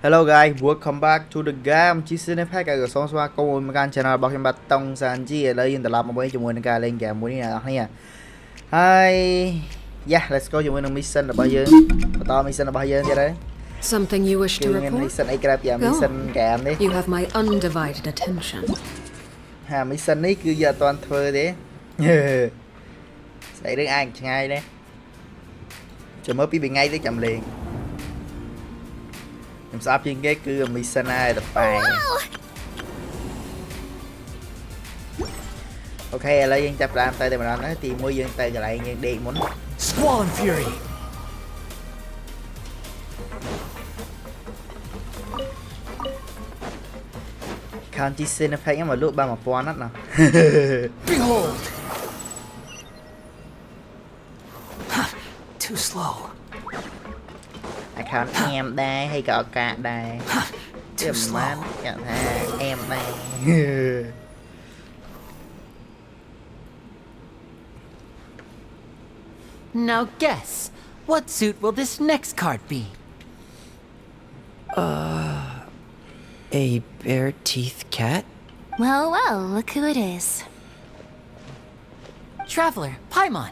Hello guys, welcome back to the game. Chí xin phép cái số số câu một cái channel bao nhiêu bát Tong San YI ở đây tập một mấy chục người cái lên game muốn này nha. Hi, yeah, let's go chụp một mission là bao nhiêu? To mission là bao nhiêu vậy đấy? Something you wish to report? Mission ấy cái gì mission game đi. You have my undivided attention. Ha, mission này cứ giờ toàn thơ đấy. Xảy đến ai ngay đấy. Chờ mới bị ngay tới chậm liền. Em sắp trên cái cứ mission ai tập bài. Ok, lấy dân chập làm tay để mà nói thì mua dân tay lại nhân đi muốn. Squall and Fury. Can't you see the pain mà lúc ba mà po nát nào. Behold. Too slow. I can't em đây hay cọ cả đây. Too slow. Chẳng thà em đây. Now guess, what suit will this next card be? A bare teeth cat? Well, well, look who it is. Traveler, Paimon.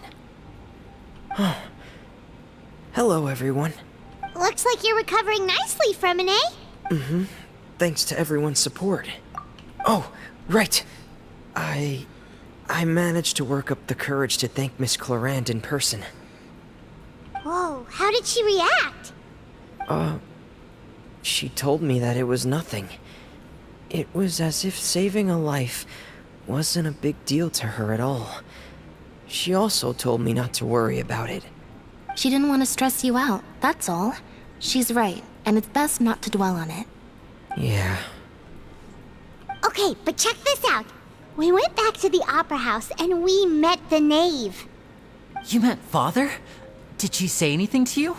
Hello, everyone. Looks like you're recovering nicely from an A. Thanks to everyone's support. Oh, right. I managed to work up the courage to thank Miss Clorand in person. Whoa, how did she react? She told me that it was nothing. It was as if saving a life wasn't a big deal to her at all. She also told me not to worry about it. She didn't want to stress you out, that's all. She's right, and it's best not to dwell on it. Yeah. Okay, but check this out. We went back to the opera house and we met the knave. You met Father? Did she say anything to you?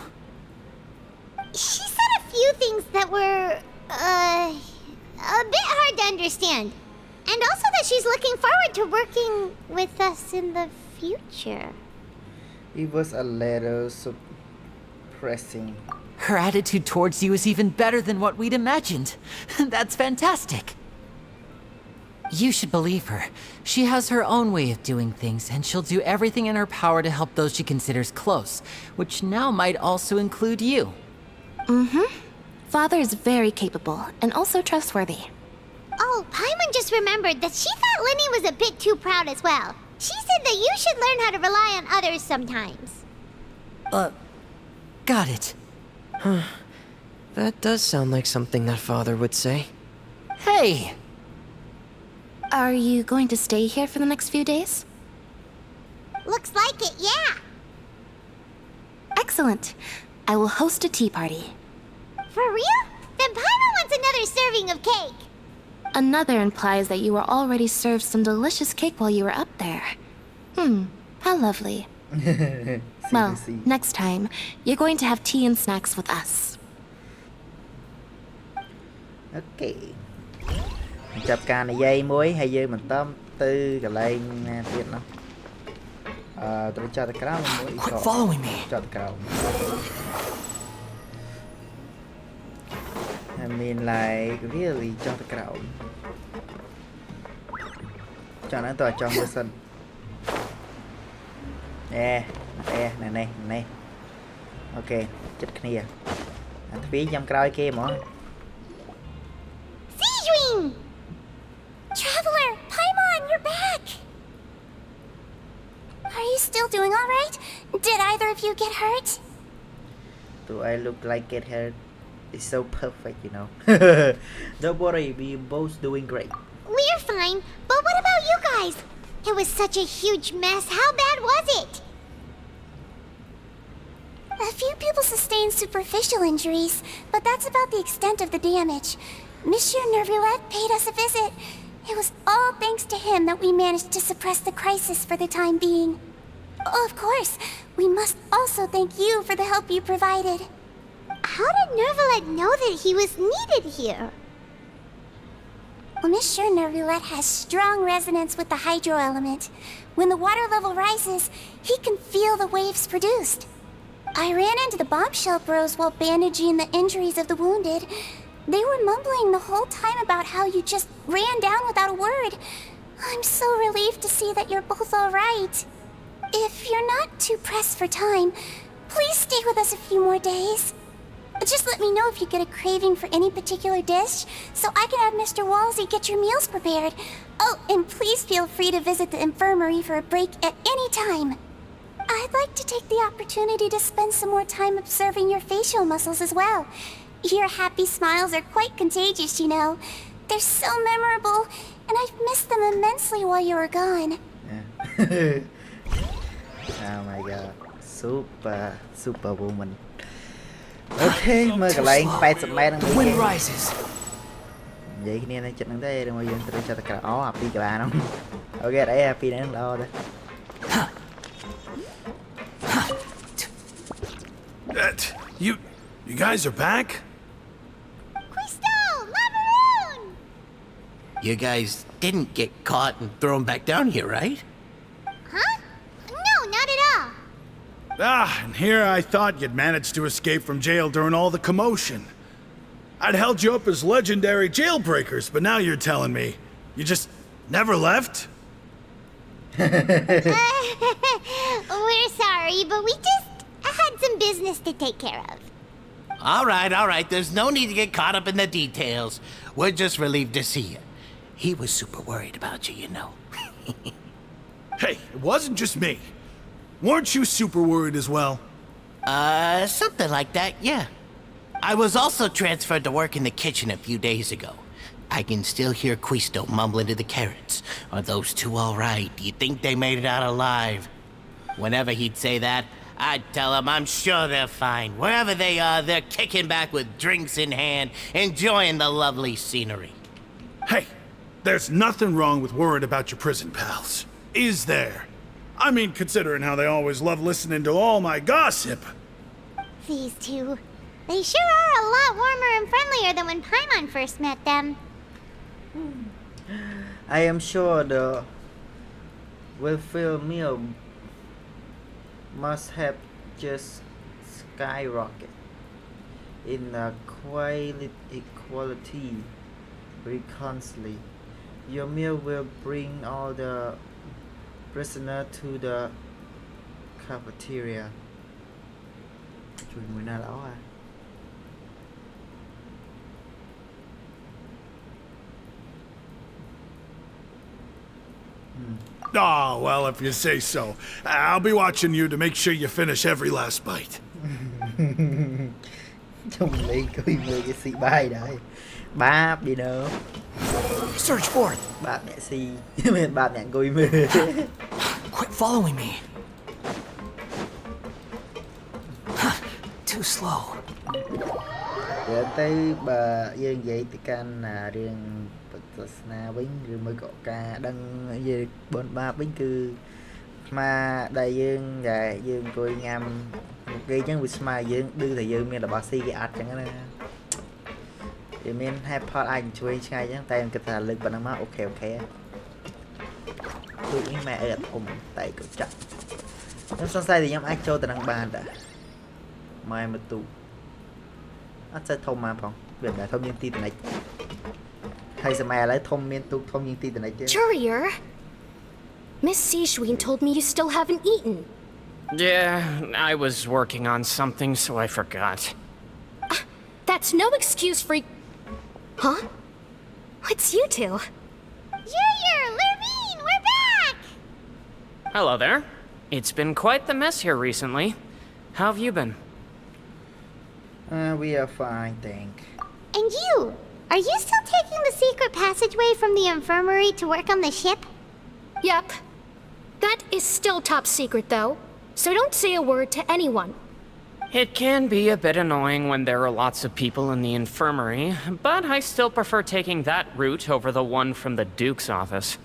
She said a few things that were, a bit hard to understand. And also that she's looking forward to working with us in the future. It was a little suppressing. Her attitude towards you is even better than what we'd imagined. That's fantastic. You should believe her. She has her own way of doing things, and she'll do everything in her power to help those she considers close, which now might also include you. Father is very capable and also trustworthy. Oh, Paimon just remembered that she thought Lenny was a bit too proud as well. She said that you should learn how to rely on others sometimes. Got it. That does sound like something that Father would say. Hey! Are you going to stay here for the next few days? Looks like it, yeah. Excellent. I will host a tea party. For real? Then Paimon wants another serving of cake. Another implies that you were already served some delicious cake while you were up there. How lovely. Well, next time, you're going to have tea and snacks with us. Ok. Chập cà này dây muối hay dây mình tóm tư cả lên tiện nó. Tôi cho cái đó muối. Quit following me. Cho cái đó. I mean like really cho cái đó. Cho nó tòa cho mưa sân. Nè, này. Ok, chết kia. Phí dăm cõi kia mà. Seedwing! Traveler, Paimon, you're back! Are you still doing all right? Did either of you get hurt? Do I look like get hurt? It's so perfect, you know. Don't worry, we both doing great. We're fine, but what about you guys? It was such a huge mess. How bad was it? A few people sustained superficial injuries, but that's about the extent of the damage. Monsieur Nervoulet paid us a visit. It was all thanks to him that we managed to suppress the crisis for the time being. Of course, we must also thank you for the help you provided. How did Nervoulet know that he was needed here? Well, Monsieur Nervoulet has strong resonance with the hydro element. When the water level rises, he can feel the waves produced. I ran into the bombshell bros while bandaging the injuries of the wounded. They were mumbling the whole time about how you just ran down without a word. I'm so relieved to see that you're both alright. If you're not too pressed for time, please stay with us a few more days. Just let me know if you get a craving for any particular dish, so I can have Mr. Walsey get your meals prepared. Oh, and please feel free to visit the infirmary for a break at any time. I'd like to take the opportunity to spend some more time observing your facial muscles as well. Your happy smiles are quite contagious, you know. They're so memorable, and I've missed them immensely while you were gone. Yeah. Oh my god. Super woman. Okay, mời cả lại 80 mét đang The wind rises. vậy cái này chụp đang đây mà dương tôi cho tất cả ó happy cho bạn không. Ok đấy happy đang lo đây. You guys are back? Crystal! Macaroon! You guys didn't get caught and thrown back down here, right? Huh? No, not at all. And here I thought you'd managed to escape from jail during all the commotion. I'd held you up as legendary jailbreakers, but now you're telling me you just never left? We're sorry, but we just had some business to take care of. All right. There's no need to get caught up in the details. We're just relieved to see you. He was super worried about you, you know. Hey, it wasn't just me. Weren't you super worried as well? Something like that, yeah. I was also transferred to work in the kitchen a few days ago. I can still hear Quisto mumbling to the carrots. Are those two all right? Do you think they made it out alive? Whenever he'd say that, I'd tell him I'm sure they're fine. Wherever they are, they're kicking back with drinks in hand, enjoying the lovely scenery. Hey, there's nothing wrong with worrying about your prison pals. Is there? I mean, considering how they always love listening to all my gossip. These two. They sure are a lot warmer and friendlier than when Paimon first met them. I am sure the welfare meal must have just skyrocketed in the quality very constantly. Your meal will bring all the prisoners to the cafeteria. Chui mùi nào lão à. Oh, well, if you say so. I'll be watching you to make sure you finish every last bite. Trông lấy coi mười cái xì bài đấy. Báp đi đâu. Search for it. Báp mẹ xì. Báp mẹ coi mười. Quit following me. Too slow. Giờ tới bà dương vậy thì can là riêng na bính rồi mới có ca đăng về bên ba bính cư mà đại dương và dương coi ngam một cái chẳng bị smile dương đưa thì dương miền là bác sĩ cái ạt chẳng á thì miền hai part anh chui ngay chẳng tay cái thà lực bạn má ok tôi nghĩ mẹ ở ôm tay cậu chặt nếu xong sai thì nhóm ác cho từ đăng bàn đã mai mà tụ ác sẽ thông mà phòng việc là thông nhân ti từ này hay sao mày lại thông miên tụ thông nhân ti từ này chứ. Courier, Miss Sishwin told me you still haven't eaten. Yeah, I was working on something, so I forgot. That's no excuse for... Huh? It's you two. Lurvine, we're back! Hello there. It's been quite the mess here recently. How have you been? We are fine, thank. And you? Are you still taking the secret passageway from the infirmary to work on the ship? Yep. That is still top secret, though. So don't say a word to anyone. It can be a bit annoying when there are lots of people in the infirmary, but I still prefer taking that route over the one from the Duke's office.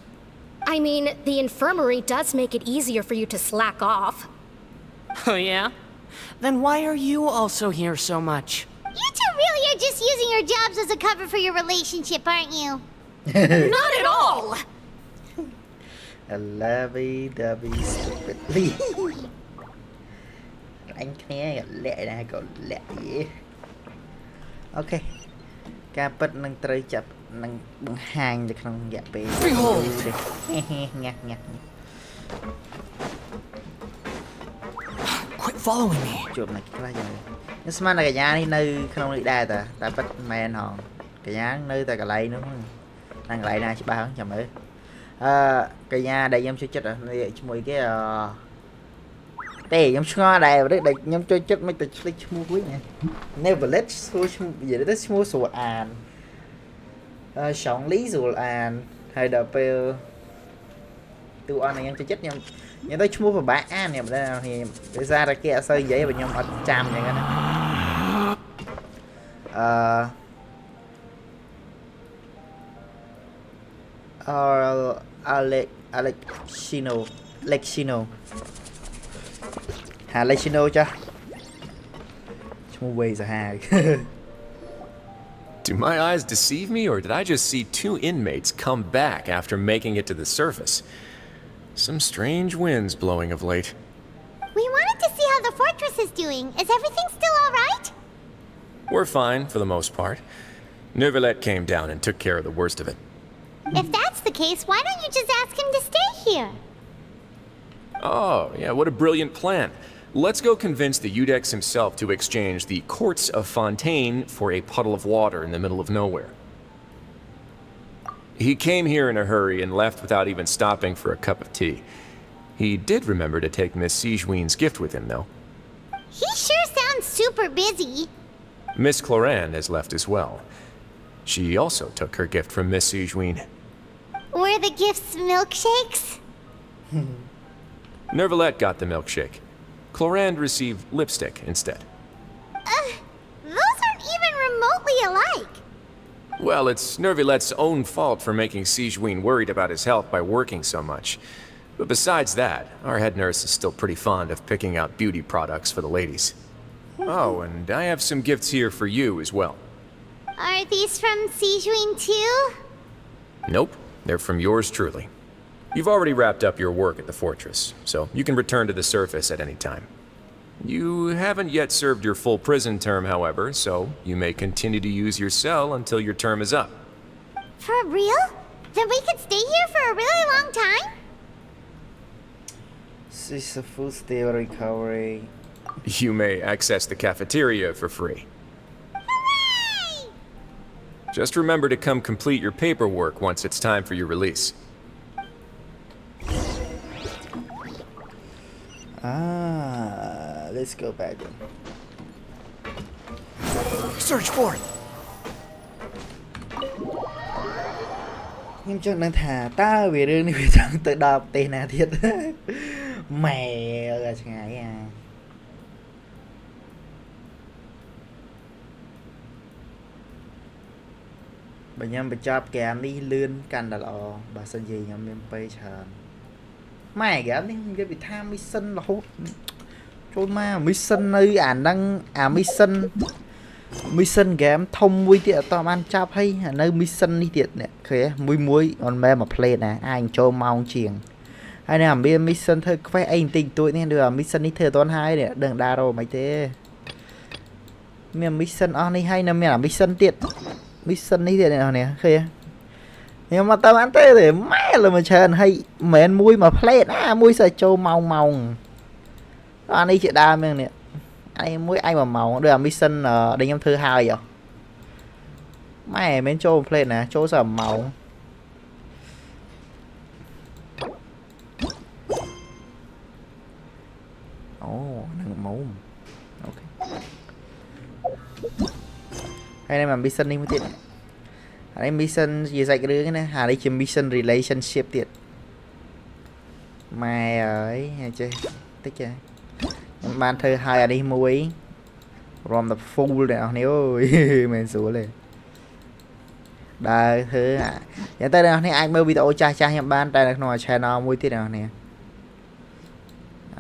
I mean, the infirmary does make it easier for you to slack off. Oh yeah? Then why are you also here so much? You two really are just using your jobs as a cover for your relationship, aren't you? Not at all! Lovey-dovey stupidly. Anh nghe lẹ ra cậu lẹ gì. Ok. Ca bật nâng trời chập nâng bằng hàng được không dạ bê. Quit following me. Chuột này cái gì? Nhưng mà là cái nhà này nơi không được đa ta, ta bắt men hòn. Cái nhà nơi ta cả lấy nữa. Đang lại này chỉ ba hắn chậm nữa. Cái nhà đây em chơi chết rồi, đây mùi cái đây em cho đây đấy em chơi chết mấy từ chơi mua cuối nha. Never let gì đấy mua sủa an. Sống lý sủa an hay đợt về tụi anh này em chơi chết nhau. Nhưng tôi mua vào bã an này đây thì để ra kia sơi giấy và nhau ở chạm vậy đó. Alexino Alexino cha mua về rồi hà. Do my eyes deceive me, or did I just see two inmates come back after making it to the surface? Some strange winds blowing of late. We wanted to see how the fortress is doing. Is everything still alright? We're fine, for the most part. Neuvillette came down and took care of the worst of it. If that's the case, why don't you just ask him to stay here? Oh, yeah, what a brilliant plan. Let's go convince the Udex himself to exchange the Courts of Fontaine for a puddle of water in the middle of nowhere. He came here in a hurry and left without even stopping for a cup of tea. He did remember to take Miss Sijuin's gift with him, though. He sure sounds super busy. Miss Cloran has left as well. She also took her gift from Miss Sijuin. Were the gifts milkshakes? Neuvillette got the milkshake. Cloran received lipstick instead. Those aren't even remotely alike. Well, it's Neuvillette's own fault for making Sijuin worried about his health by working so much. But besides that, our head nurse is still pretty fond of picking out beauty products for the ladies. Oh, and I have some gifts here for you as well. Are these from Sijuin too? Nope, they're from yours truly. You've already wrapped up your work at the fortress, so you can return to the surface at any time. You haven't yet served your full prison term, however, so you may continue to use your cell until your term is up. For real? Then we could stay here for a really long time? This is a full stay recovery. You may access the cafeteria for free. Hooray! Just remember to come complete your paperwork once it's time for your release. Let's go back then. Search for it. Nhưng cho nên thà ta về đường này về chẳng tự đọc tên nào thiệt. Mẹ là ngày à. Bà nhâm bà chọc kèm đi lươn canh đà lọ. Bà sân gì nhâm em bây chờn. Mày gám đi cái bị tham mission là hút. Trôi ma mission nơi ảnh đang mission game thông mùi tiệt tao ăn chạp hay nơi mission đi tiệt nè khế mùi on mê mà play nè anh cho mong chiềng hay nè biết mission thôi phải anh tình tuổi nên được mission đi thừa toán hai nè đừng đa rồi mấy thế miền mission on đi hay nè miền là mission tiệt mission đi tiệt này nè khế nhưng mà tao ăn thế để mẹ là mà chờ hay mền mùi mà play mùi sợ cho mong anh đi chị đa miền nè anh mới anh mà màu đưa mission ở đây em thứ hai vậy mày bên chỗ play nè chỗ sợ màu nâng máu ok hay này mà mission đi mới tiện anh mission gì dạy cái đứa cái này hà đây chỉ mission relationship tiện mày ơi chơi tích chơi ban thơ hai ở đây muối rom the full này nếu mình sửa lên đây thứ hiện tại đây anh mới video cha em ban đây là nói channel muối tí nào nè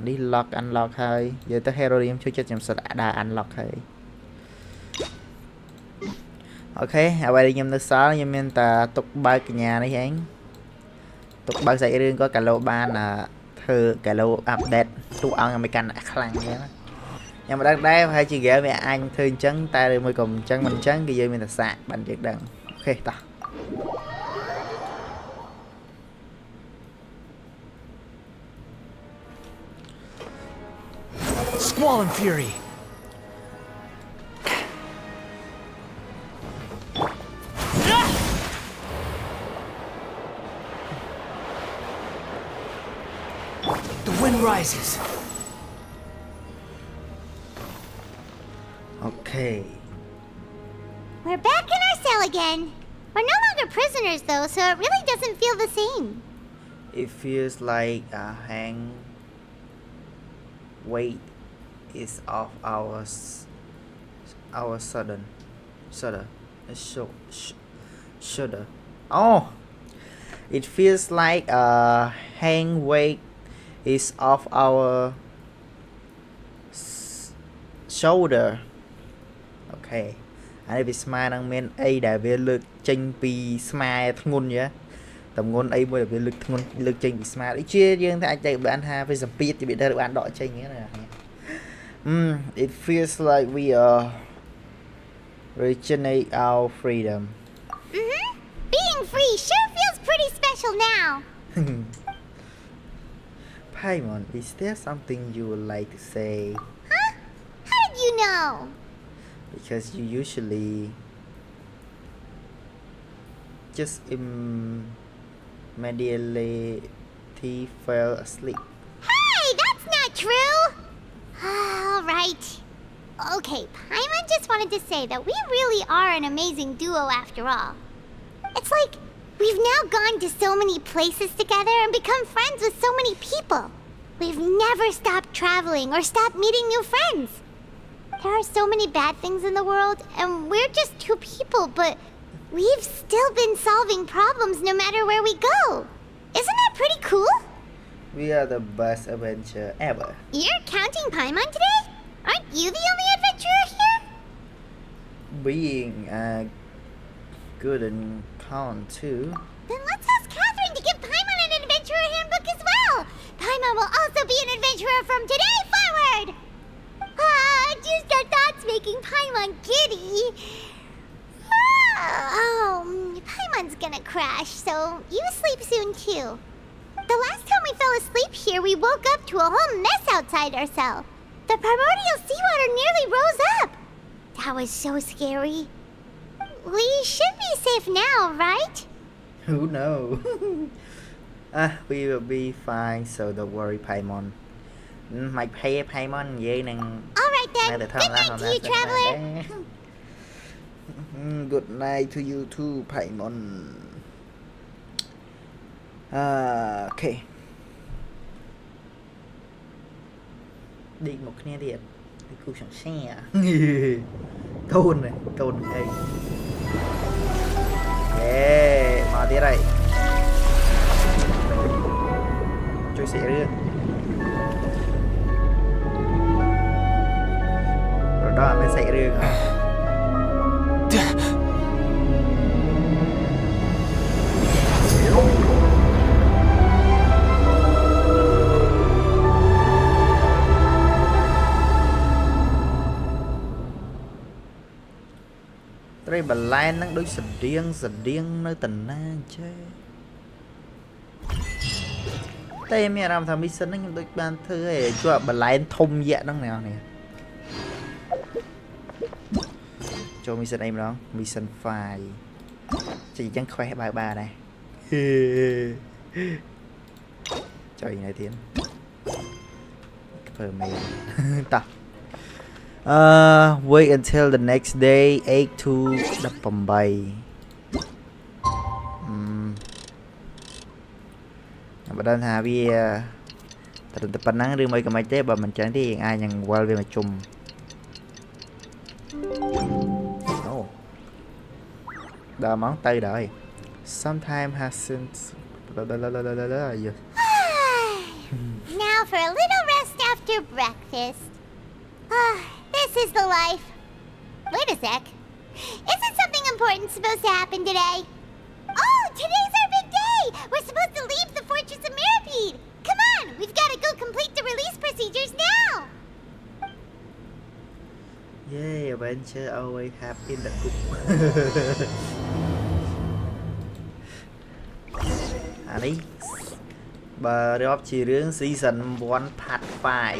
đi lock unlock hơi giờ tới heroin cho chết em sẽ đã unlock hơi ok ở đây em nó xóa nhưng mình ta tục ba cái nhà này anh tục ba dạy riêng có cả lô ban là thơ cả lô update tụ ăn mấy căn khăn vậy đó Nhưng mà đang đây hay chỉ ghé về anh thư trắng tay rồi mới cùng trắng mình trắng cái gì mình là sạc bạn việc đằng ok ta Squall and Fury. The wind rises. okay We're back in our cell again. We're no longer prisoners though, so it really doesn't feel the same. it feels like a hang weight is off our shoulder shoulder oh it feels like a hang weight is off our shoulder ok anh vì smile đang men a đã về lực tranh pi smile thằng ngôn nhá tầm ngôn a mới là về lực tranh pi smile đấy chia riêng thì anh chạy bạn ha với speed thì bị ra được bạn đọ tranh nghĩa là it feels like we are reaching our freedom. Being free sure feels pretty special now. Paimon, is there something you would like to say? Huh? How did you know? Because you usually just immediately fell asleep. Hey, that's not true! Alright. Okay, Paimon just wanted to say that we really are an amazing duo after all. It's like we've now gone to so many places together and become friends with so many people. We've never stopped traveling or stopped meeting new friends. There are so many bad things in the world, and we're just two people, but we've still been solving problems no matter where we go. Isn't that pretty cool? We are the best adventure ever. You're counting Paimon today? Aren't you the only adventurer here? Being good and calm too. Then let's ask Catherine to give Paimon an adventurer handbook as well. Paimon will also be an adventurer from today forward. Just our thoughts making Paimon giddy. Paimon's gonna crash, so you sleep soon too. The last time we fell asleep here, we woke up to a whole mess outside our cell. The primordial seawater nearly rose up. That was so scary. We should be safe now, right? Who knows? We will be fine, so don't worry, Paimon. Mày pay Paimon vậy nè. Alright then, good night to you, traveler. Good night to you too, Paimon. Ok. Đi một cái điện. Đi khu sẵn xe. Côn này, côn đây. Yeah, mà tiếp đây. Chui xẻ riêng. Rồi đó mới xẻ riêng hả? Đây bà Lan nó đối sần điên nơi tình na chứ. Đây em làm thằng mission nó đối ban thư ấy cho bà Lan thông dạ nó nào nè. Cho mission em đó, mission file. Chỉ chẳng khoe bà này. Trời này tiến. Phở mềm. Tập. Wait until the next day 8 to 18. Bạn hả vì tập bản năng đưa mấy cái máy tế bà mình chẳng thì ai nhận qua về mà chung. Oh. Đờ món tay đợi. Sometimes has since Now for a little rest after breakfast. This is the life. Wait a sec. Isn't something important supposed to happen today? Oh, today's our big day! We're supposed to leave the Fortress of Mirapede! Come on, we've got to go complete the release procedures now! Yeah, adventure always happy in the cook. Này, bà đọc chỉ riêng season 1 part 5.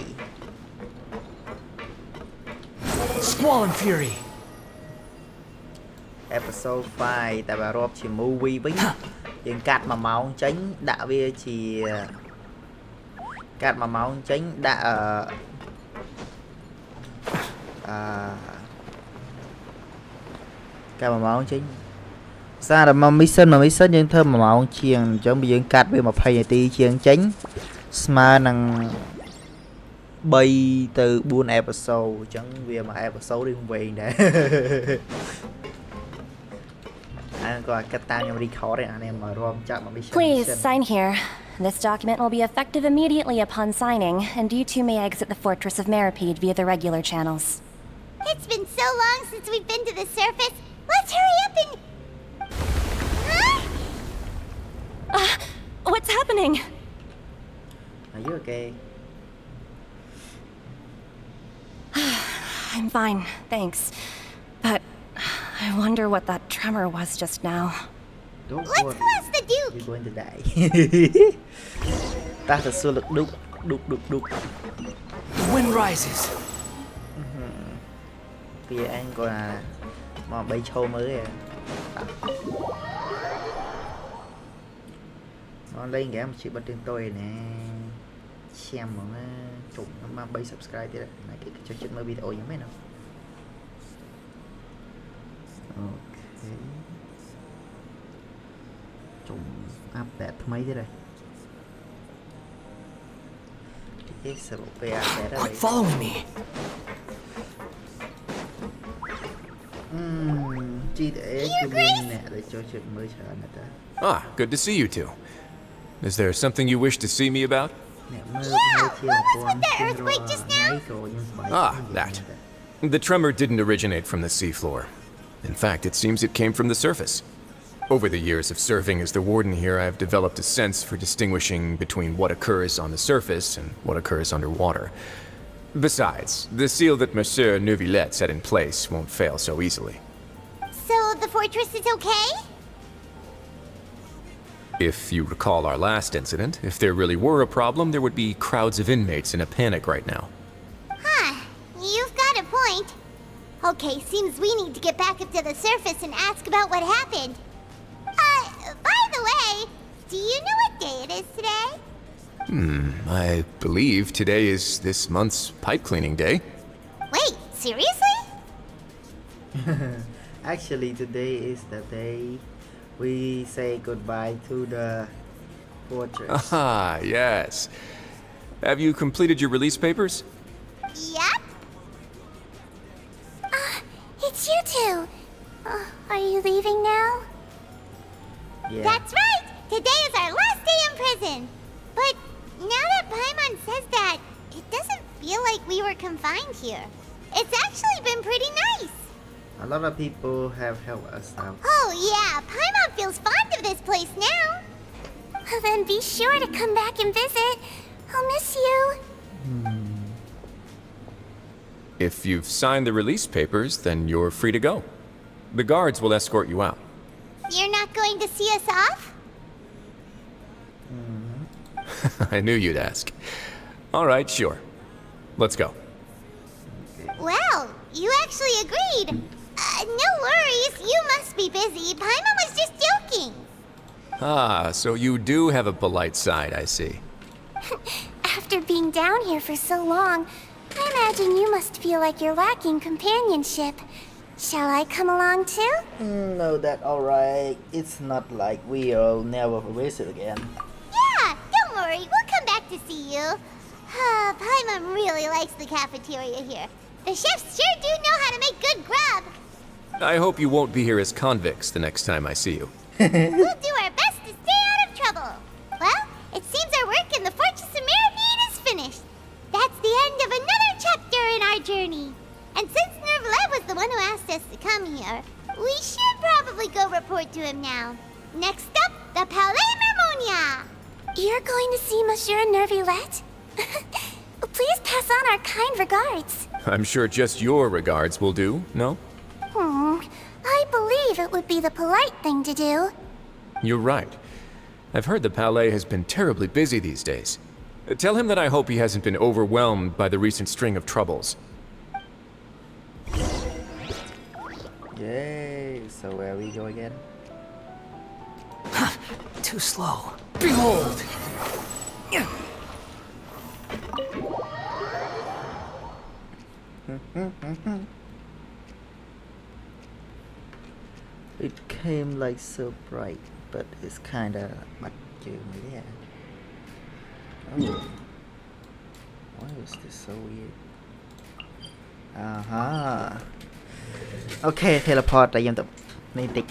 Squall and fury. Episode 5 tại bà đọc chỉ movie với chuyện cắt mà máu tránh đã về chỉ cắt mà máu tránh đã cắt mà máu tránh sao là mà mission nhưng thơm mà máu chiên cho bây giờ cắt về một phay tí chiên tránh smart năng bay từ 4 episode chẳng về mà episode đi về nè. Anh có cái tang em record đấy anh em mà rom chắc mà mission. Please sign here. This document will be effective immediately upon signing, and you two may exit the fortress of Meripede via the regular channels. It's been so long since we've been to the surface. Let's hurry up and... Huh? What's happening? Are you okay? I'm fine, thanks. But I wonder what that tremor was just now. Don't Let's worry. go ask the Duke. You're going to die. Ta thật sự lực đúc. The wind rises. Bây giờ anh coi là mà bay show mới à. Nó lên cái một chị bật trên tôi nè. Xem mà nó trùng nó mà bay subscribe thế đấy. Này cái cho chuyện mới video như mấy nào. Ok. Trùng update mấy thế này. Cái sở bộ PA thế đấy. Quit following me. Chi để cái bên nè để cho chuyện mới chờ nè ta. Ah, good to see you two. Is there something you wish to see me about? Ah, that. The tremor didn't originate from the seafloor. In fact, it seems it came from the surface. Over the years of serving as the warden here, I have developed a sense for distinguishing between what occurs on the surface and what occurs underwater. Besides, the seal that Monsieur Neuvillette set in place won't fail so easily. So the fortress is okay? If you recall our last incident, if there really were a problem, there would be crowds of inmates in a panic right now. Huh, you've got a point. Okay, seems we need to get back up to the surface and ask about what happened. By the way, do you know what day it is today? I believe today is this month's pipe cleaning day. Wait, seriously? Actually, today is the day we say goodbye to the fortress. Ah, yes. Have you completed your release papers? Yep. It's you two. Are you leaving now? Yeah. That's right! Today is our last day in prison! But now that Paimon says that, it doesn't feel like we were confined here. It's actually been pretty nice! A lot of people have helped us out. Oh yeah, Paimon feels fond of this place now! Then be sure to come back and visit. I'll miss you. If you've signed the release papers, then you're free to go. The guards will escort you out. You're not going to see us off? I knew you'd ask. All right, sure. Let's go. Well, you actually agreed. No worries, you must be busy. Paimon was just joking. Ah, so you do have a polite side, I see. After being down here for so long, I imagine you must feel like you're lacking companionship. Shall I come along too? No, that's alright. It's not like we'll never visit again. Yeah, don't worry, we'll come back to see you. Paimon really likes the cafeteria here. The chefs sure do know how to make good grub. I hope you won't be here as convicts the next time I see you. We'll do our best to stay out of trouble. Well, it seems our work in the Fortress of Meripede is finished. That's the end of another chapter in our journey. And since Neuvillette was the one who asked us to come here, we should probably go report to him now. Next up, the Palais Mermonia. You're going to see Monsieur Neuvillette? Please pass on our kind regards. I'm sure just your regards will do, no? I believe it would be the polite thing to do. You're right. I've heard the Palais has been terribly busy these days. Tell him that I hope he hasn't been overwhelmed by the recent string of troubles. Yay, so where we go again? Too slow. Behold! It came like so bright, but it's kinda much too yeah. Oh. Why was this so weird? Okay, teleport តែយើងទៅនេះតិច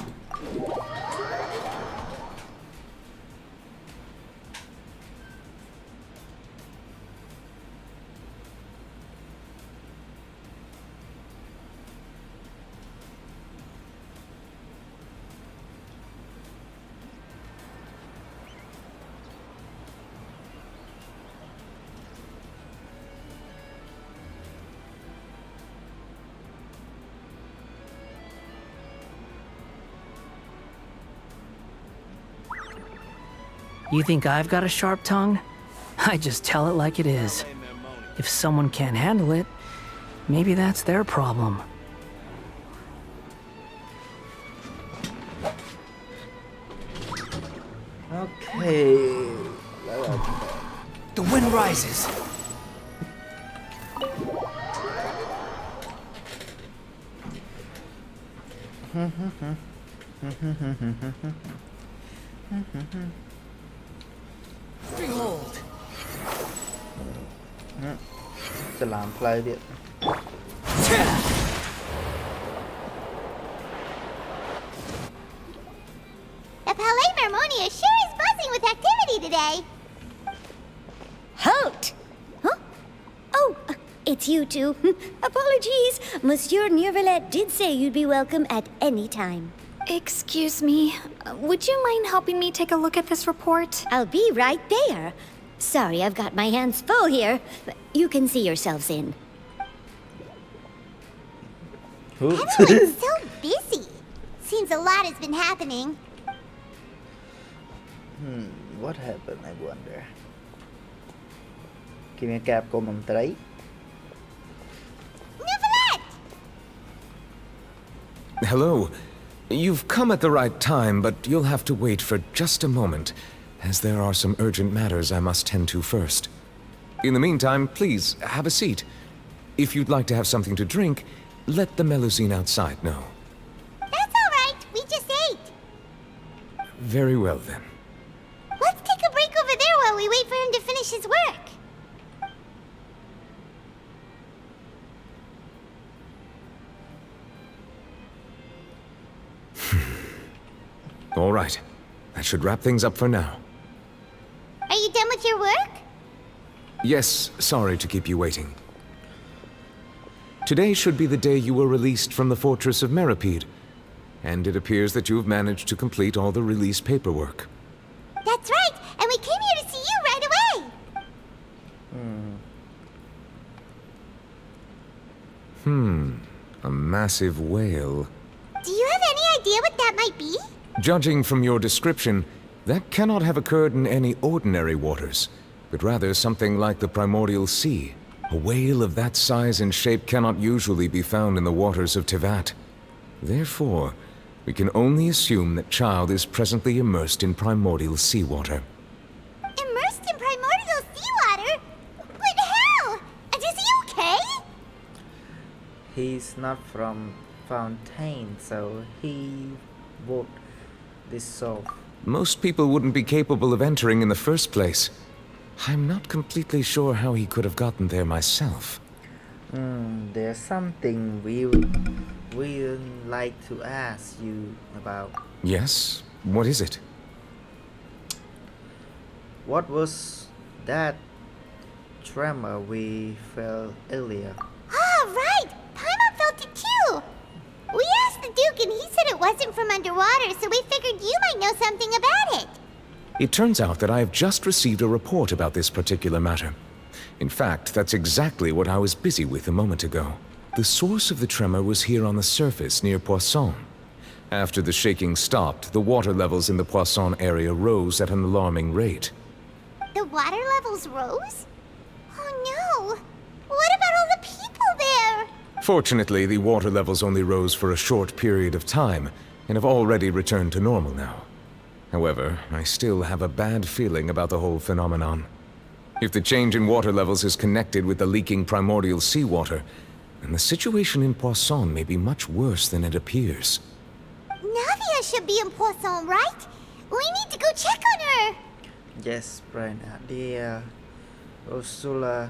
You think I've got a sharp tongue? I just tell it like it is. If someone can't handle it, maybe that's their problem. Okay. The wind rises. Behold. ច្រឡំផ្លូវទៀត The Palais Mermonia sure is buzzing with activity today. Halt! Huh? Oh, it's you two. Apologies. Monsieur Nervalet did say you'd be welcome at any time. Excuse me. Would you mind helping me take a look at this report? I'll be right there. Sorry, I've got my hands full here. You can see yourselves in. Everyone's so busy. Seems a lot has been happening. What happened, I wonder? គេមានការកុំមន្ត្រី Nervalet! Hello. You've come at the right time, but you'll have to wait for just a moment, as there are some urgent matters I must tend to first. In the meantime, please, have a seat. If you'd like to have something to drink, let the Melusine outside know. That's all right. We just ate. Very well, then. Let's take a break over there while we wait for him to finish his work. All right. That should wrap things up for now. Are you done with your work? Yes, sorry to keep you waiting. Today should be the day you were released from the fortress of Meripede, and it appears that you've managed to complete all the release paperwork. That's right, and we came here to see you right away. A massive whale. Do you have any idea what that might be? Judging from your description, that cannot have occurred in any ordinary waters, but rather something like the primordial sea. A whale of that size and shape cannot usually be found in the waters of Teyvat. Therefore, we can only assume that Child is presently immersed in primordial seawater. Immersed in primordial seawater? But how? Is he okay? He's not from Fontaine, so he won't dissolve. Most people wouldn't be capable of entering in the first place. I'm not completely sure how he could have gotten there myself. There's something we would like to ask you about. Yes? What is it? What was that tremor we felt earlier? Ah, right! Paimon felt it too! We asked the Duke and he said it wasn't from underwater, so we figured you might know something about it. It turns out that I have just received a report about this particular matter. In fact, that's exactly what I was busy with a moment ago. The source of the tremor was here on the surface near Poisson. After the shaking stopped, the water levels in the Poisson area rose at an alarming rate. The water levels rose? Oh no! What about all the people there? Fortunately, the water levels only rose for a short period of time, and have already returned to normal now. However, I still have a bad feeling about the whole phenomenon. If the change in water levels is connected with the leaking primordial seawater, then the situation in Poisson may be much worse than it appears. Navia should be in Poisson, right? We need to go check on her! Yes, Brian. The Ursula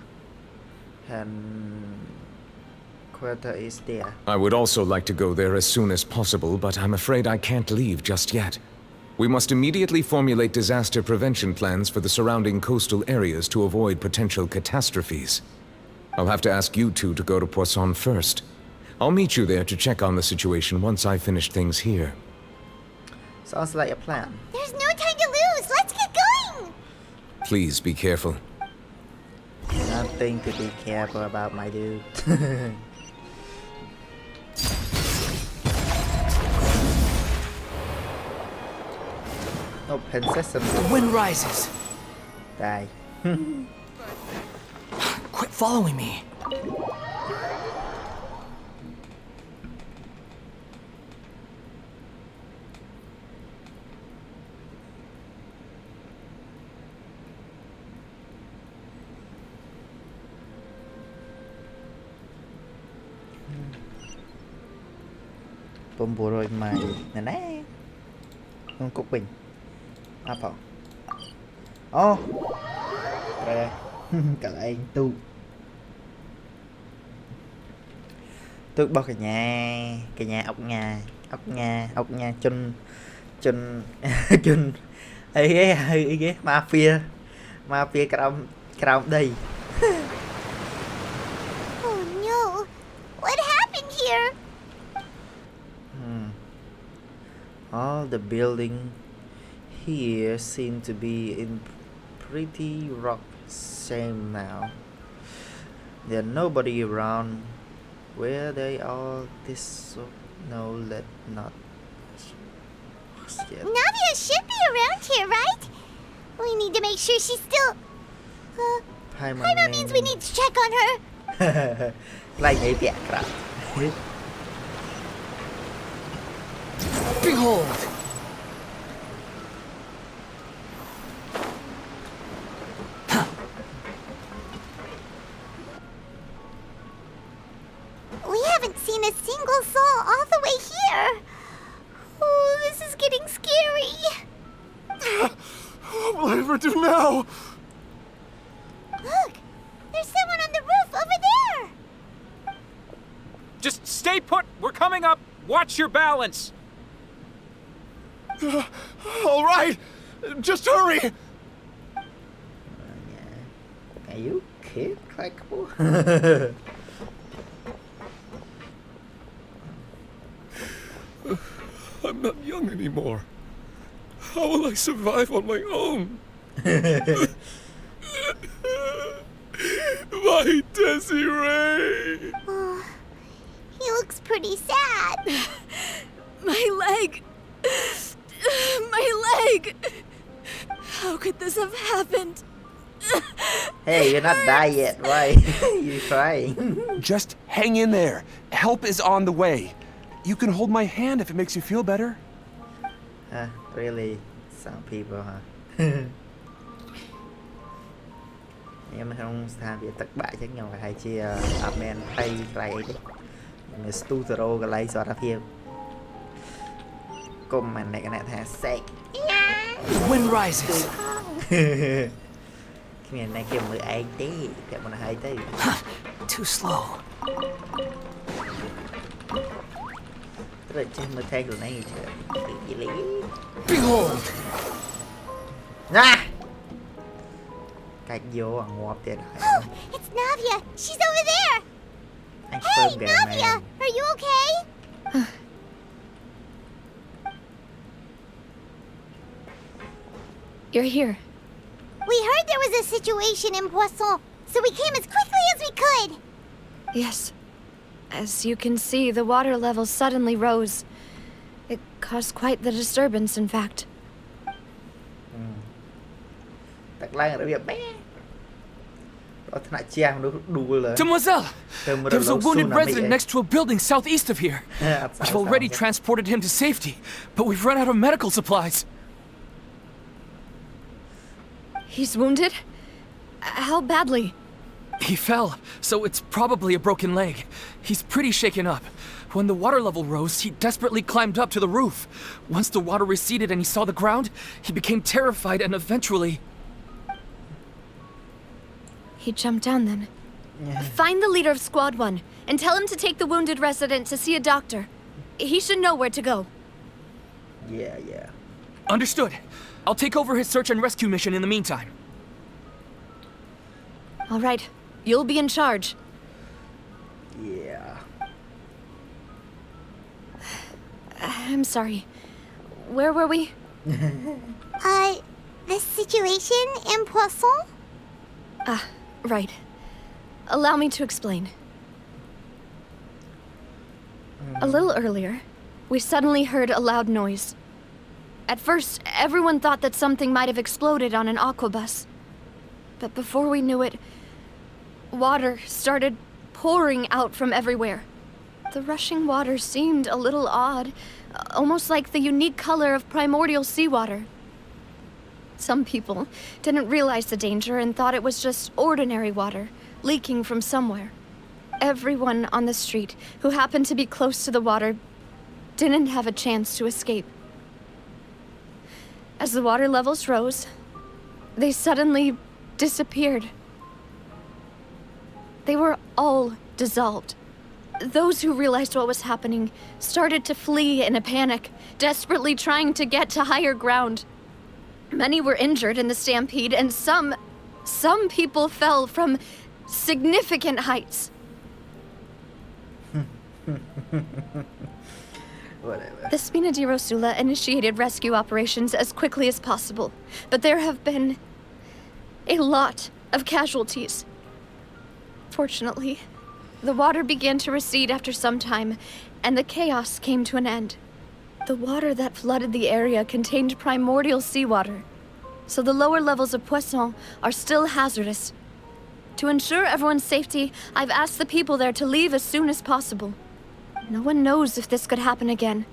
quarter is there. I would also like to go there as soon as possible, but I'm afraid I can't leave just yet. We must immediately formulate disaster prevention plans for the surrounding coastal areas to avoid potential catastrophes. I'll have to ask you two to go to Poisson first. I'll meet you there to check on the situation once I finish things here. Sounds like a plan. There's no time to lose! Let's get going! Please be careful. Nothing to be careful about, my dude. No, princess. The wind rises. Die. Quit following me. Tôm vừa rồi mà nè con cục bình áp vào ô đây cả anh tu tước bao cả nhà ốc nhà chân chân ấy ghế mafia crom đây. Oh no! What happened here? All the building here seem to be in pretty rough shape now. There's nobody around. Where they are, this no, let not. Navia should be around here, right? We need to make sure she's still... Paimon means we need to check on her. Like maybe a crap. Behold! We haven't seen a single soul all the way here. Oh, this is getting scary. What will I ever do now? Look, there's someone on the roof over there. Just stay put. We're coming up. Watch your balance. All right, just hurry. Are you kid? Like, I'm not young anymore. How will I survive on my own? My Desiree! Oh, he looks pretty sad. My leg! My leg! How could this have happened? hey, you're not dead yet, right? You're crying. Just hang in there. Help is on the way. You can hold my hand if it makes you feel better. Really? Some people, huh? Em không tham việc thất bại chắc nhau hay chia amen hay lại đi. Mình studio cái lấy cho ra phim. Cùng mình này cái này thà sake. Wind rises. Cái này kêu mười anh tí, kêu mình hay tí. Too slow. Rồi trên mới thay rồi này chứ. Behold. Nah. Cách vô à ngọt tiền. Oh, it's Navia. She's over there. Hey, Navia, are you okay? You're here. We heard there was a situation in Poisson. so we came as quickly as we could. Yes. As you can see, the water level suddenly rose. It caused quite the disturbance, in fact. Demoiselle! There's a wounded resident next to a building southeast of here. We've already transported him to safety, but we've run out of medical supplies. He's wounded? How badly? He fell, so it's probably a broken leg. He's pretty shaken up. When the water level rose, he desperately climbed up to the roof. Once the water receded and he saw the ground, he became terrified and eventually... He jumped down then. Find the leader of Squad 1 and tell him to take the wounded resident to see a doctor. He should know where to go. Yeah. Understood. I'll take over his search and rescue mission in the meantime. All right. You'll be in charge. Yeah. I'm sorry. Where were we? The situation in Poisson? Right. Allow me to explain. A little earlier, we suddenly heard a loud noise. At first, everyone thought that something might have exploded on an aquabus. But before we knew it, water started pouring out from everywhere. The rushing water seemed a little odd, almost like the unique color of primordial seawater. Some people didn't realize the danger and thought it was just ordinary water, leaking from somewhere. Everyone on the street who happened to be close to the water didn't have a chance to escape. As the water levels rose, they suddenly disappeared. They were all dissolved. Those who realized what was happening started to flee in a panic, desperately trying to get to higher ground. Many were injured in the stampede, and some people fell from significant heights. Whatever. The Spina di Rosula initiated rescue operations as quickly as possible, but there have been a lot of casualties. Fortunately, the water began to recede after some time, and the chaos came to an end. The water that flooded the area contained primordial seawater, so the lower levels of Poisson are still hazardous. To ensure everyone's safety, I've asked the people there to leave as soon as possible. No one knows if this could happen again.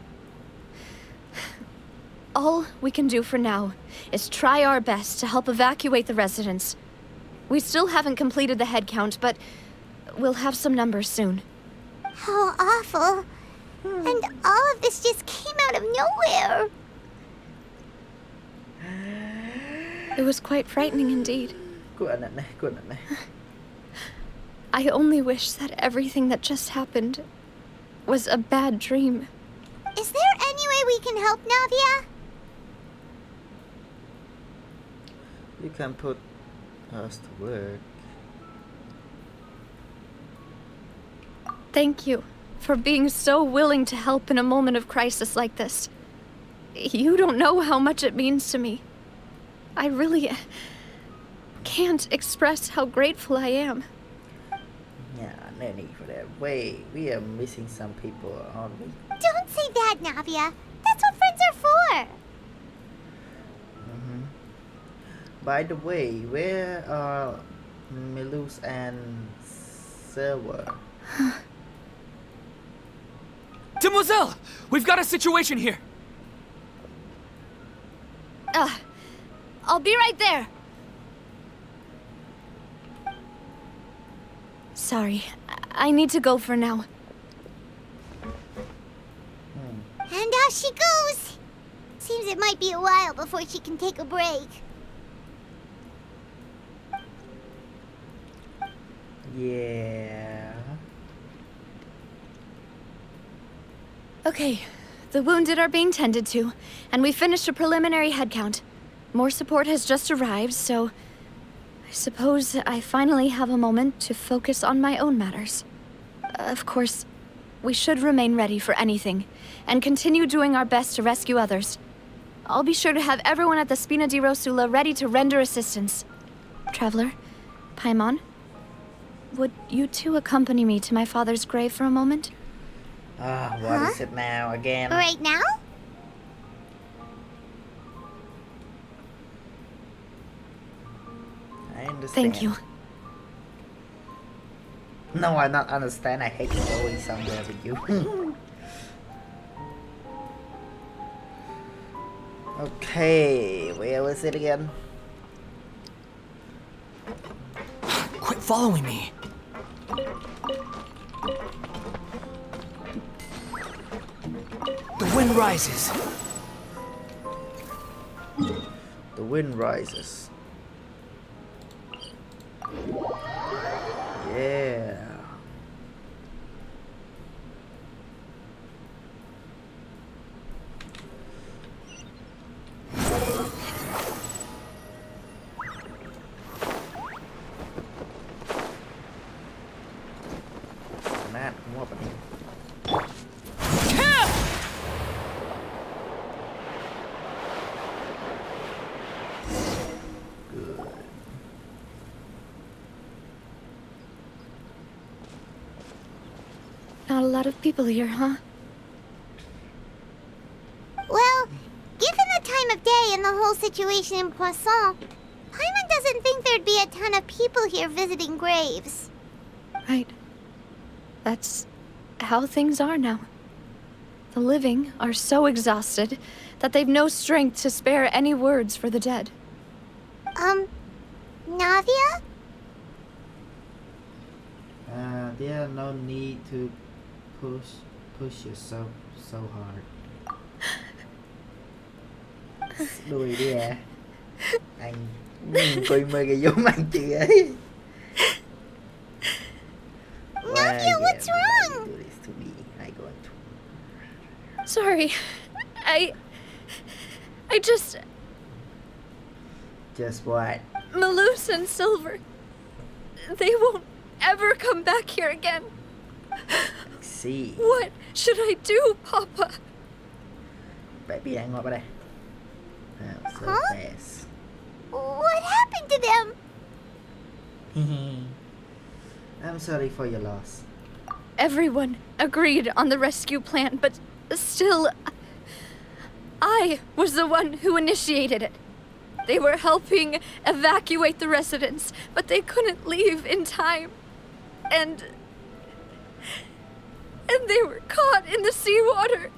All we can do for now is try our best to help evacuate the residents. We still haven't completed the head count, but we'll have some numbers soon. How awful. And all of this just came out of nowhere. It was quite frightening indeed. I only wish that everything that just happened was a bad dream. Is there any way we can help, Navia? You can put us to work. Thank you for being so willing to help in a moment of crisis like this. You don't know how much it means to me. I really can't express how grateful I am. Yeah, no need for that. Wait, we are missing some people, aren't we? Don't say that, Navia. That's what friends are for. By the way, where are Milus and Silver? Demoiselle! We've got a situation here! I'll be right there. Sorry, I need to go for now. And off she goes. Seems it might be a while before she can take a break. Yeah. Okay, the wounded are being tended to, and we finished a preliminary head count. More support has just arrived, so I suppose I finally have a moment to focus on my own matters. Of course, we should remain ready for anything, and continue doing our best to rescue others. I'll be sure to have everyone at the Spina di Rosula ready to render assistance. Traveler, Paimon, would you two accompany me to my father's grave for a moment? What is it now again? Right now? I understand. Thank you. No, I not understand. I hate going somewhere with you. Okay, where was it again? Quit following me. The wind rises. The wind rises. Yeah. Nát cũng một này. Not a lot of people here, huh? Well, given the time of day and the whole situation in Poisson, Paimon doesn't think there'd be a ton of people here visiting graves. Right. That's how things are now. The living are so exhausted that they've no strength to spare any words for the dead. Navia? There no need to push yourself so hard. Đùi đi à. Anh coi mơ cái giống anh chị ấy. Navia, what's wrong? Do this to me. I go to. Sorry. I just... Just what? Malus and Silver. They won't ever come back here again. See. What should I do, Papa? Baby đang ngồi ở đây. So fast. What happened to them? I'm sorry for your loss. Everyone agreed on the rescue plan, but still, I was the one who initiated it. They were helping evacuate the residents, but they couldn't leave in time. And they were caught in the seawater.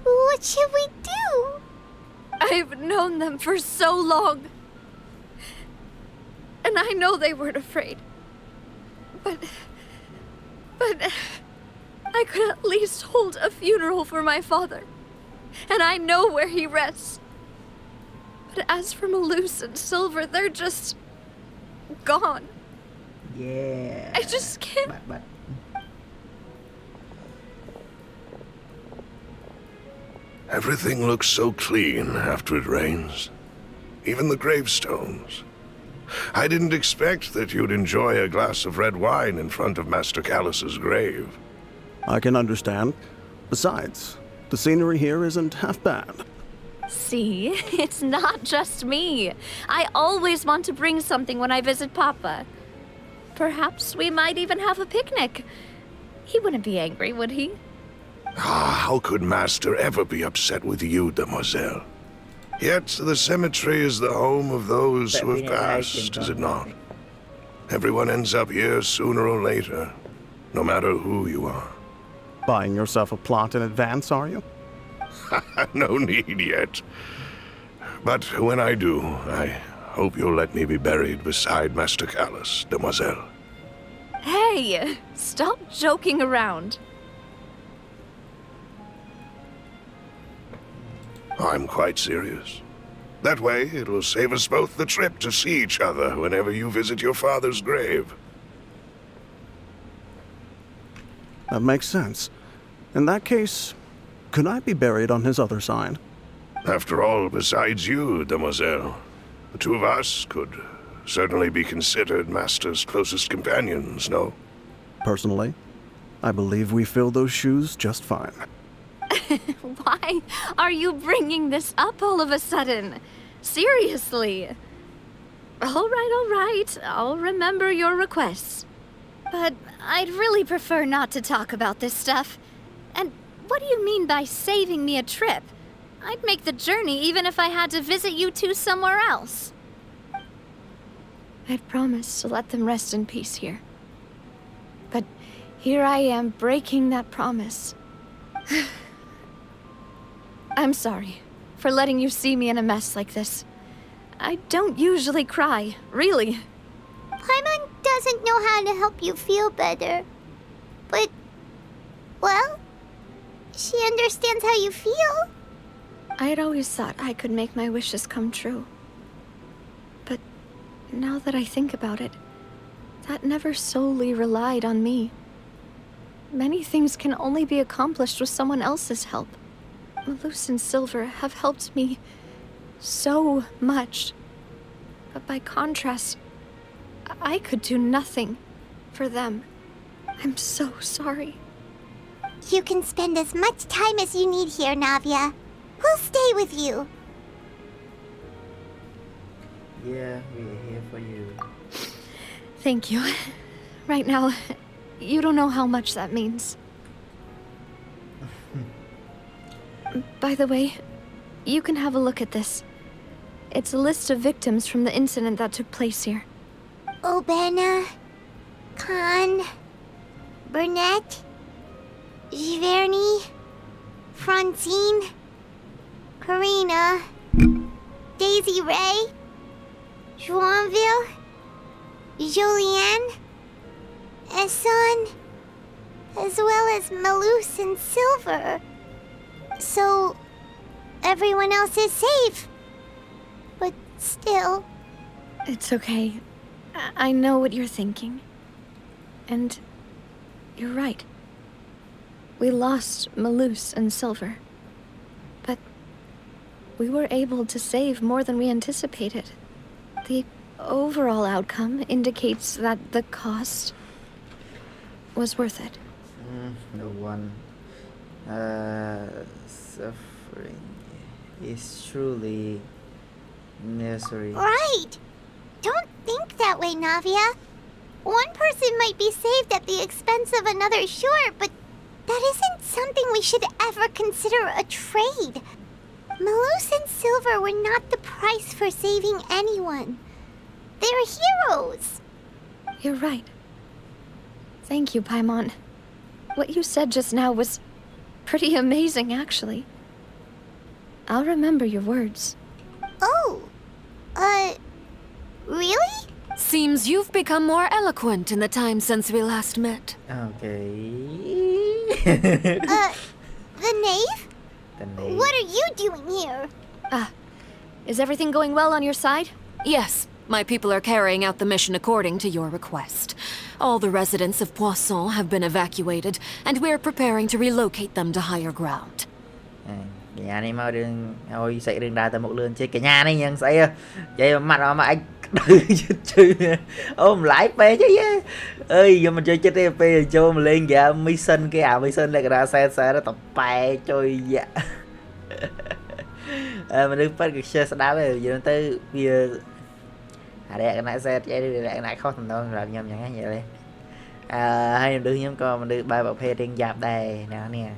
What should we do? I've known them for so long. And I know they weren't afraid. But I could at least hold a funeral for my father. And I know where he rests. But as for Malus and Silver, they're just gone. Yeah. I just can't. But. Everything looks so clean after it rains. Even the gravestones. I didn't expect that you'd enjoy a glass of red wine in front of Master Callus's grave. I can understand. Besides, the scenery here isn't half bad. See, it's not just me. I always want to bring something when I visit Papa. Perhaps we might even have a picnic. He wouldn't be angry, would he? How could Master ever be upset with you, demoiselle? Yet the cemetery is the home of those who have passed, is it not? Everyone ends up here sooner or later, no matter who you are. Buying yourself a plot in advance, are you? No need yet. But when I do, I hope you'll let me be buried beside Master Callus, demoiselle. Hey, stop joking around. I'm quite serious. That way, it will save us both the trip to see each other whenever you visit your father's grave. That makes sense. In that case, could I be buried on his other side? After all, besides you, demoiselle, the two of us could certainly be considered Master's closest companions, no? Personally, I believe we fill those shoes just fine. Why are you bringing this up all of a sudden? Seriously. All right. I'll remember your requests. But I'd really prefer not to talk about this stuff. And what do you mean by saving me a trip? I'd make the journey even if I had to visit you two somewhere else. I'd promised to let them rest in peace here. But here I am breaking that promise. I'm sorry for letting you see me in a mess like this. I don't usually cry, really. Paimon doesn't know how to help you feel better. But, well, she understands how you feel. I had always thought I could make my wishes come true. But now that I think about it, that never solely relied on me. Many things can only be accomplished with someone else's help. Malus and Silver have helped me so much. But by contrast, I could do nothing for them. I'm so sorry. You can spend as much time as you need here, Navia. We'll stay with you. Yeah, we're here for you. Thank you. Right now, you don't know how much that means. By the way, you can have a look at this. It's a list of victims from the incident that took place here. Obena, Khan, Burnett, Giverny, Francine, Karina, Daisy Ray, Joinville, Julianne, Esson, as well as Malus and Silver. So, everyone else is safe. But still... It's okay. I know what you're thinking. And you're right. We lost Malus and Silver. But we were able to save more than we anticipated. The overall outcome indicates that the cost was worth it. The one suffering is truly necessary. Right! Don't think that way, Navia. One person might be saved at the expense of another, sure, but that isn't something we should ever consider a trade. Malus and Silver were not the price for saving anyone. They're heroes. You're right. Thank you, Paimon. What you said just now was pretty amazing, actually. I'll remember your words. Oh, really? Seems you've become more eloquent in the time since we last met. Okay. The knave? The knave. What are you doing here? Is everything going well on your side? Yes, my people are carrying out the mission according to your request. All the residents of Poisson have been evacuated, and we're preparing to relocate them to higher ground. Cả nhà này mau đừng ôi xảy đừng đá tao một lươn chết cả nhà này nhận xảy vậy mà anh chứ ôm lái pe chứ ơi giờ mình chơi chết pe cho mình lên kìa mission cái mission này cái xe nó tập pe chơi dạ mình đừng phát cái xe đá về giờ nó tới bây đây cái này xe chạy đi lại cái này khó thành đâu làm nhầm nhận vậy đây hay đừng nhóm con mình được bài bảo phê trên dạp đây nè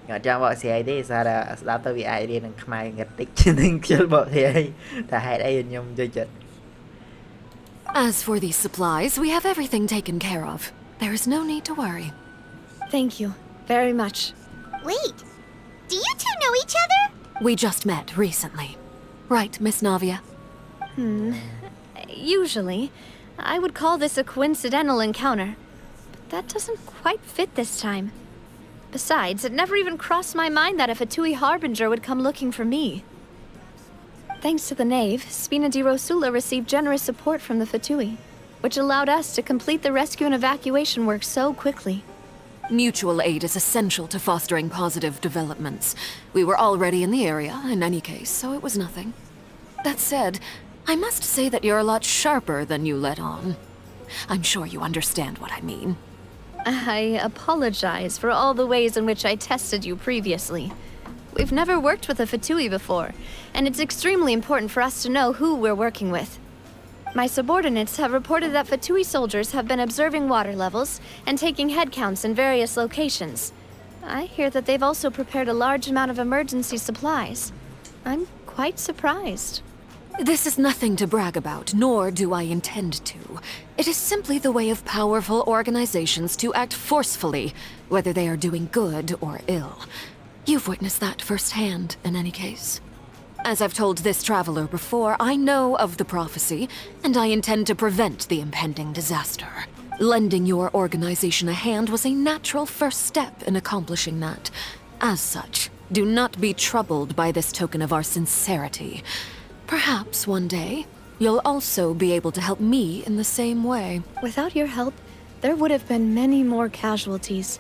nhỏ trong bọn xe đấy sao đã tôi bị ai đi đừng Khmer nghịch tích nên chơi bọn thế ta hay đây nhom chơi chết. As for these supplies, we have everything taken care of. There is no need to worry. Thank you very much. Wait, do you two know each other? We just met recently. Right, Miss Navia? Usually, I would call this a coincidental encounter. But that doesn't quite fit this time. Besides, it never even crossed my mind that a Fatui Harbinger would come looking for me. Thanks to the Knave, Spina di Rosula received generous support from the Fatui, which allowed us to complete the rescue and evacuation work so quickly. Mutual aid is essential to fostering positive developments. We were already in the area, in any case, so it was nothing. That said, I must say that you're a lot sharper than you let on. I'm sure you understand what I mean. I apologize for all the ways in which I tested you previously. We've never worked with a Fatui before, and it's extremely important for us to know who we're working with. My subordinates have reported that Fatui soldiers have been observing water levels and taking head counts in various locations. I hear that they've also prepared a large amount of emergency supplies. I'm quite surprised. This is nothing to brag about, nor do I intend to. It is simply the way of powerful organizations to act forcefully, whether they are doing good or ill. You've witnessed that firsthand, in any case. As I've told this traveler before, I know of the prophecy, and I intend to prevent the impending disaster. Lending your organization a hand was a natural first step in accomplishing that. As such, do not be troubled by this token of our sincerity. Perhaps one day, you'll also be able to help me in the same way. Without your help, there would have been many more casualties.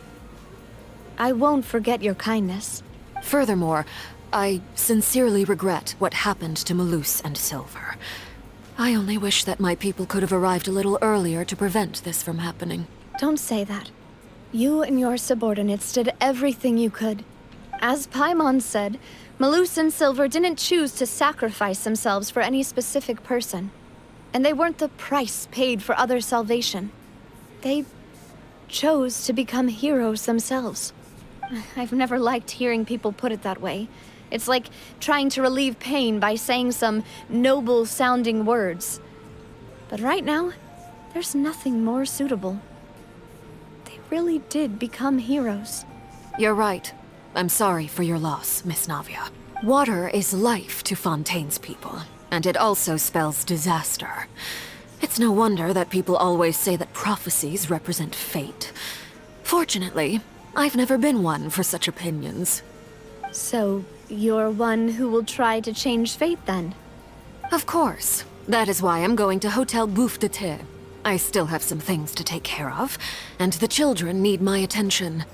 I won't forget your kindness. Furthermore, I sincerely regret what happened to Malus and Silver. I only wish that my people could have arrived a little earlier to prevent this from happening. Don't say that. You and your subordinates did everything you could. As Paimon said, Malus and Silver didn't choose to sacrifice themselves for any specific person. And they weren't the price paid for other salvation. They chose to become heroes themselves. I've never liked hearing people put it that way. It's like trying to relieve pain by saying some noble-sounding words. But right now, there's nothing more suitable. They really did become heroes. You're right. I'm sorry for your loss, Miss Navia. Water is life to Fontaine's people, and it also spells disaster. It's no wonder that people always say that prophecies represent fate. Fortunately, I've never been one for such opinions. So, you're one who will try to change fate, then? Of course. That is why I'm going to Hotel Bouffe de Thé. I still have some things to take care of, and the children need my attention.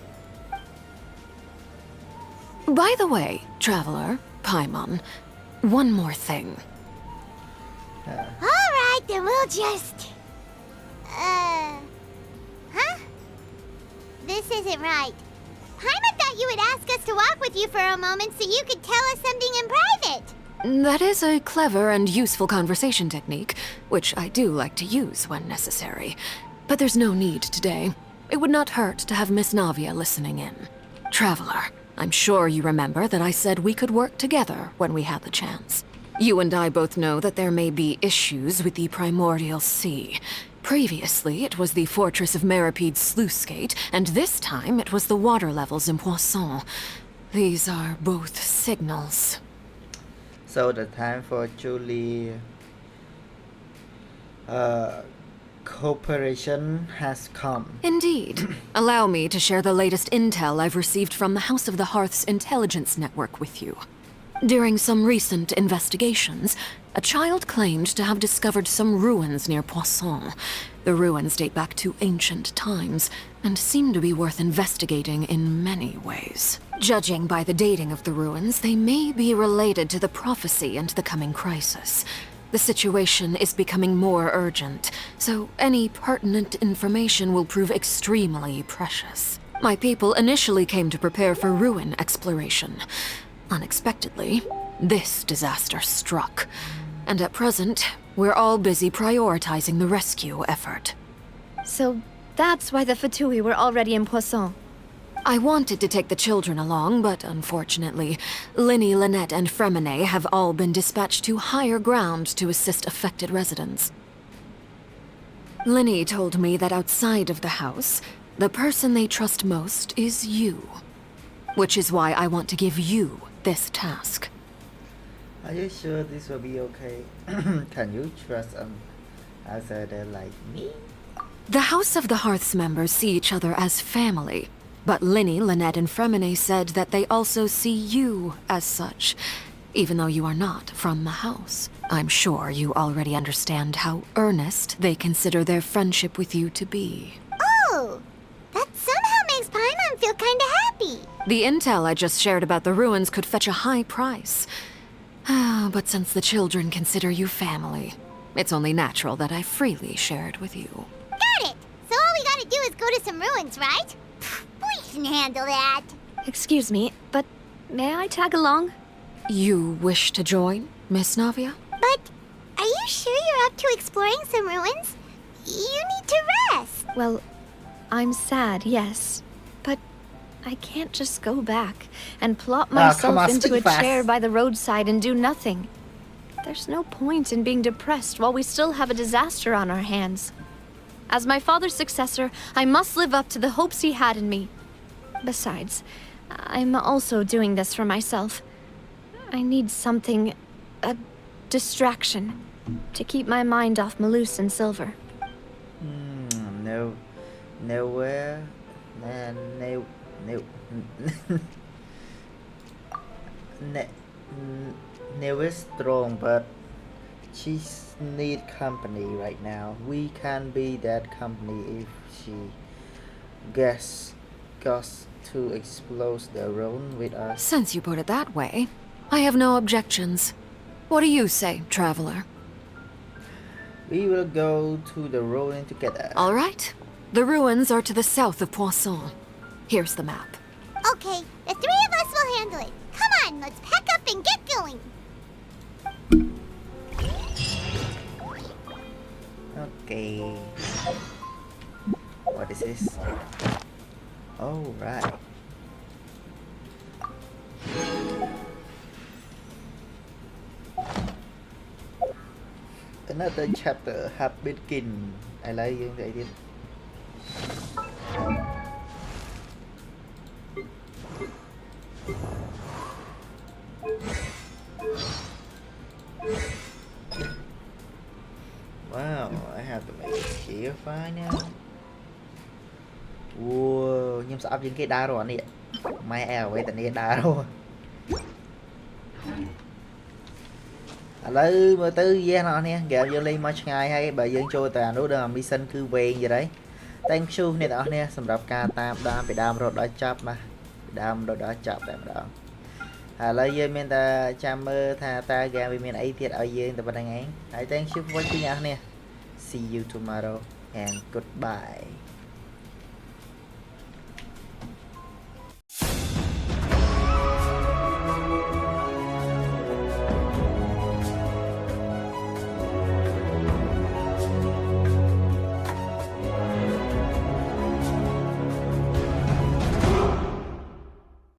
By the way, Traveler, Paimon, one more thing. Alright, then we'll just... Huh? This isn't right. Paimon thought you would ask us to walk with you for a moment so you could tell us something in private. That is a clever and useful conversation technique, which I do like to use when necessary. But there's no need today. It would not hurt to have Miss Navia listening in. Traveler, I'm sure you remember that I said we could work together when we had the chance. You and I both know that there may be issues with the Primordial Sea. Previously, it was the Fortress of Meripede's sluice gate, and this time it was the water levels in Poisson. These are both signals. So the time for Julie cooperation has come. Indeed. Allow me to share the latest intel I've received from the House of the Hearth's intelligence network with you. During some recent investigations, a child claimed to have discovered some ruins near Poisson. The ruins date back to ancient times, and seem to be worth investigating in many ways. Judging by the dating of the ruins, they may be related to the prophecy and the coming crisis. The situation is becoming more urgent, so any pertinent information will prove extremely precious. My people initially came to prepare for ruin exploration. Unexpectedly, this disaster struck, and at present, we're all busy prioritizing the rescue effort. So that's why the Fatui were already in Poisson. I wanted to take the children along, but unfortunately, Linny, Lynette, and Fremine have all been dispatched to higher ground to assist affected residents. Linny told me that outside of the house, the person they trust most is you. Which is why I want to give you this task. Are you sure this will be okay? Can you trust other than like me? The House of the Hearth's members see each other as family, but Linny, Lynette, and Fremine said that they also see you as such, even though you are not from the house. I'm sure you already understand how earnest they consider their friendship with you to be. Oh! That somehow makes Paimon feel kinda happy. The intel I just shared about the ruins could fetch a high price. But since the children consider you family, it's only natural that I freely share it with you. Got it! So all we gotta do is go to some ruins, right? We can handle that. Excuse me, but May I tag along? You wish to join, Miss Navia? But are you sure you're up to exploring some ruins? You need to rest. Well, I'm sad, yes. But I can't just go back and plop myself into a chair by the roadside and do nothing. There's no point in being depressed while we still have a disaster on our hands. As my father's successor, I must live up to the hopes he had in me. Besides, I'm also doing this for myself. I need something, a distraction, to keep my mind off Malus and Silver. No, nowhere, never strong, but she's need company right now. We can be that company if she goes to explore the ruin with us. Since you put it that way, I have no objections. What do you say, traveler? We will go to the ruin together. All right. The ruins are to the south of Poisson. Here's the map. Okay, the three of us will handle it. Come on, let's pack up and get going. Okay. What is this? Oh, right. Another chapter have begin. I like you the idea. Wow, I have to make it clear fine now. Wow, nhưng sao những cái đá rồi nè. Mai eo vậy tận đá rồi. ឥឡូវមើលទៅយើងអរនេះហ្គេមយើងលេងមកឆ្ងាយហើយបើយើងចូលតែអានោះដល់ mission គឺវែងយី Thank you អ្នកទាំងអស់គ្នាសម្រាប់ការតាមដានពីដើមរហូតដល់ចប់បាទពីដើមរហូតដល់ចប់តែម្ដងឥឡូវយើងមានតែចាំមើលថាតើហ្គេមវាមានអីទៀតឲ្យយើងតែប៉ុណ្្នឹងឯងហើយ Thank you for watching អ្នកទាំងអស់គ្នា See you tomorrow and goodbye